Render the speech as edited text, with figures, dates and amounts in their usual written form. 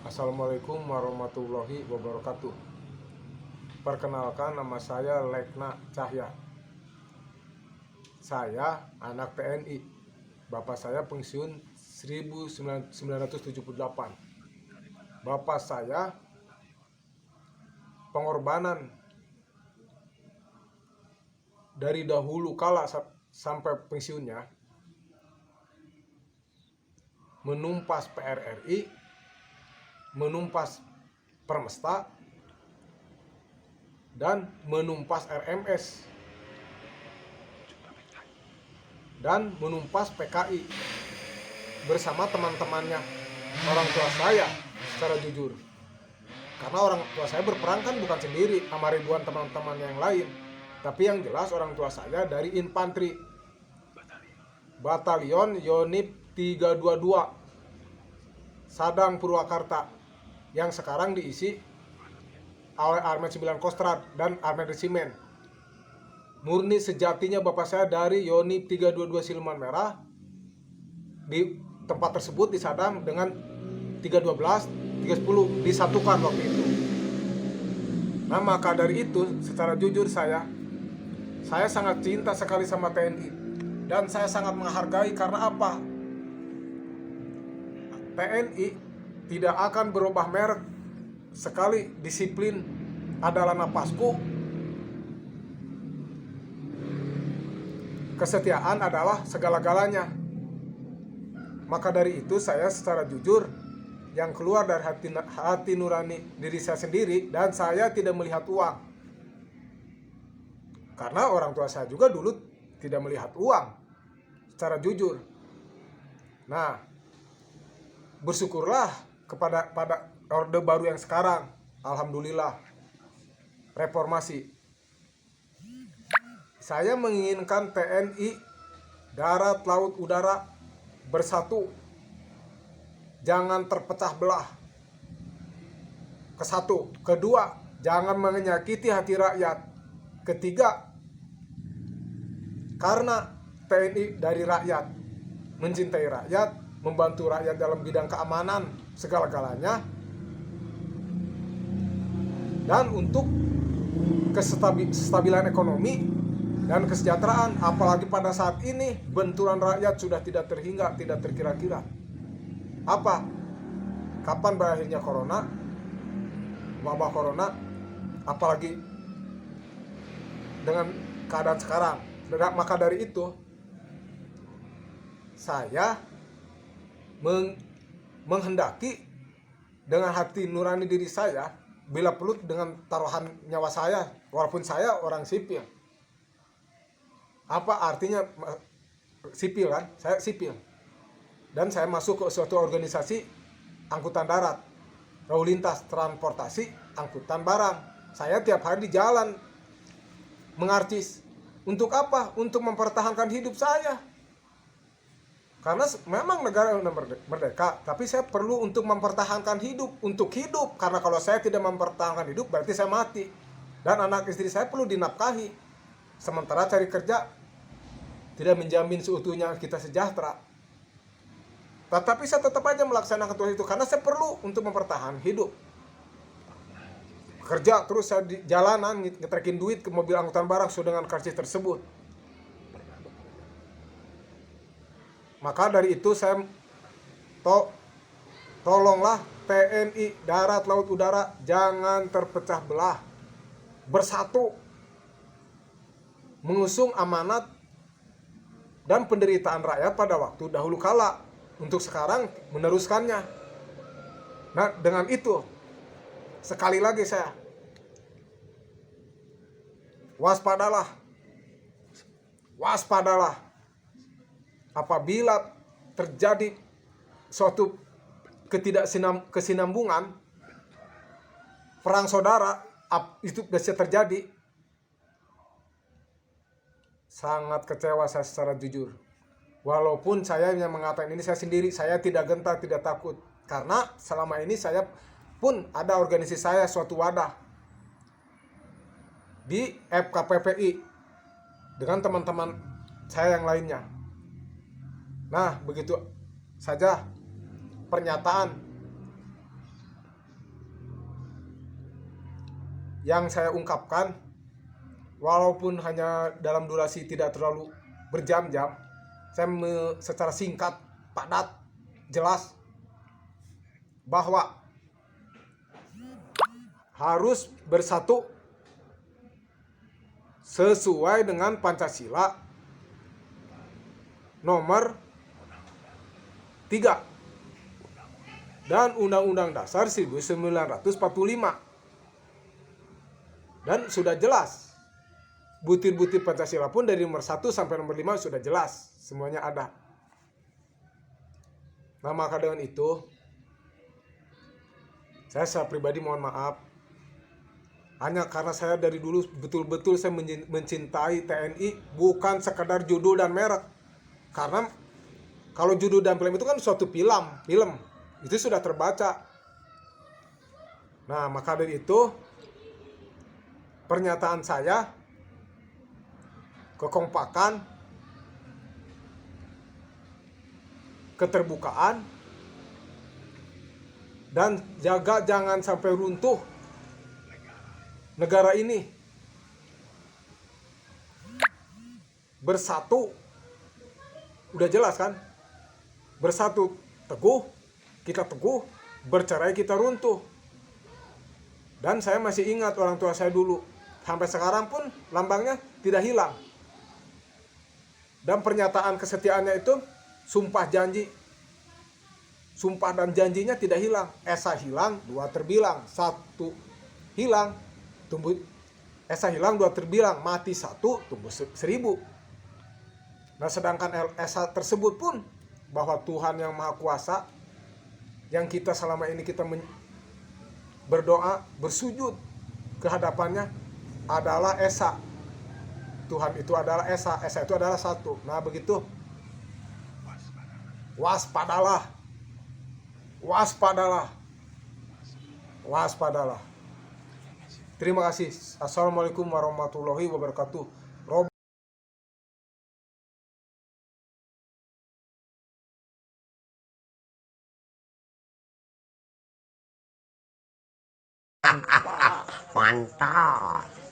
Assalamualaikum warahmatullahi wabarakatuh. Perkenalkan, nama saya Lekna Cahya. Saya anak TNI. Bapak saya pensiun 1978. Bapak saya pengorbanan dari dahulu kala sampai pensiunnya menumpas PRRI, menumpas Permesta, dan menumpas RMS, dan menumpas PKI bersama teman-temannya, orang tua saya secara jujur. Karena orang tua saya berperang kan bukan sendiri sama ribuan teman-teman yang lain, tapi yang jelas orang tua saya dari infanteri Batalion Yonif 322 Sadang Purwakarta, yang sekarang diisi oleh Armet 9 Kostrad dan Armet Resimen. Murni sejatinya bapak saya dari Yonif 322 Siluman Merah. Di tempat tersebut di Sadang dengan 312, 310 disatukan waktu itu. Nah, maka dari itu secara jujur saya sangat cinta sekali sama TNI, dan saya sangat menghargai. Karena apa? TNI tidak akan berubah merek sekali disiplin adalah napasku, kesetiaan adalah segala-galanya. Maka dari itu saya secara jujur yang keluar dari hati nurani diri saya sendiri, dan saya tidak melihat uang. Karena orang tua saya juga dulu tidak melihat uang secara jujur. Nah, bersyukurlah pada Orde Baru yang sekarang, alhamdulillah, reformasi. Saya menginginkan TNI darat, laut, udara bersatu, jangan terpecah belah. Kesatu, kedua, jangan menyakiti hati rakyat. Ketiga, karena TNI dari rakyat, mencintai rakyat, membantu rakyat dalam bidang keamanan segala-galanya, dan untuk kestabilan ekonomi dan kesejahteraan. Apalagi pada saat ini benturan rakyat sudah tidak terhingga, tidak terkira-kira. Apa? Kapan berakhirnya corona, wabah corona, apalagi dengan keadaan sekarang. Maka dari itu saya menghendaki dengan hati nurani diri saya, bila perlu dengan taruhan nyawa saya, walaupun saya orang sipil. Apa artinya sipil kan? Saya sipil. Dan saya masuk ke suatu organisasi angkutan darat, lalu lintas, transportasi, angkutan barang. Saya tiap hari di jalan mengarcis. Untuk apa? Untuk mempertahankan hidup saya. Karena memang negara sudah merdeka, tapi saya perlu untuk mempertahankan hidup, untuk hidup. Karena kalau saya tidak mempertahankan hidup, berarti saya mati. Dan anak istri saya perlu dinafkahi. Sementara cari kerja tidak menjamin seutuhnya kita sejahtera. Tetapi saya tetap aja melaksanakan tugas itu, karena saya perlu untuk mempertahankan hidup. Kerja terus saya di jalanan, ngetrekin duit ke mobil angkutan barang sesuai dengan karcis tersebut. Maka dari itu saya tolonglah TNI darat, laut, udara jangan terpecah belah, bersatu mengusung amanat dan penderitaan rakyat pada waktu dahulu kala, untuk sekarang meneruskannya. Nah, dengan itu sekali lagi saya waspadalah apabila terjadi suatu ketidakkesinambungan, perang saudara itu bisa terjadi. Sangat kecewa saya secara jujur. Walaupun saya yang mengatakan ini saya sendiri, saya tidak gentar, tidak takut. Karena selama ini saya pun ada organisasi saya, suatu wadah di FKPPI dengan teman-teman saya yang lainnya. Nah, begitu saja pernyataan yang saya ungkapkan, walaupun hanya dalam durasi tidak terlalu berjam-jam, saya secara singkat, padat, jelas bahwa harus bersatu sesuai dengan Pancasila nomor 3 dan Undang-Undang Dasar 1945. Dan sudah jelas, butir-butir Pancasila pun dari nomor 1 sampai nomor 5 sudah jelas, semuanya ada. Nah, maka dengan itu, saya pribadi mohon maaf, hanya karena saya dari dulu betul-betul saya mencintai TNI, bukan sekadar judul dan merek. Karena kalau judul dan film itu kan suatu film itu sudah terbaca. Nah, maka dari itu pernyataan saya, kekompakan, keterbukaan, dan jaga jangan sampai runtuh negara ini. Bersatu, udah jelas kan? Bersatu teguh, kita teguh, bercerai kita runtuh. Dan saya masih ingat orang tua saya dulu, sampai sekarang pun lambangnya tidak hilang. Dan pernyataan kesetiaannya itu sumpah janji. Sumpah dan janjinya tidak hilang. Esa hilang, dua terbilang. Satu hilang, tumbuh. Esa hilang, dua terbilang. Mati satu, tumbuh 1000. Nah, sedangkan esa tersebut pun, bahwa Tuhan yang Maha Kuasa, yang kita selama ini kita berdoa, bersujud ke hadapannya, adalah esa. Tuhan itu adalah esa itu adalah satu. Nah, begitu. Waspadalah. Waspadalah. Waspadalah. Terima kasih. Assalamualaikum warahmatullahi wabarakatuh. Mantap.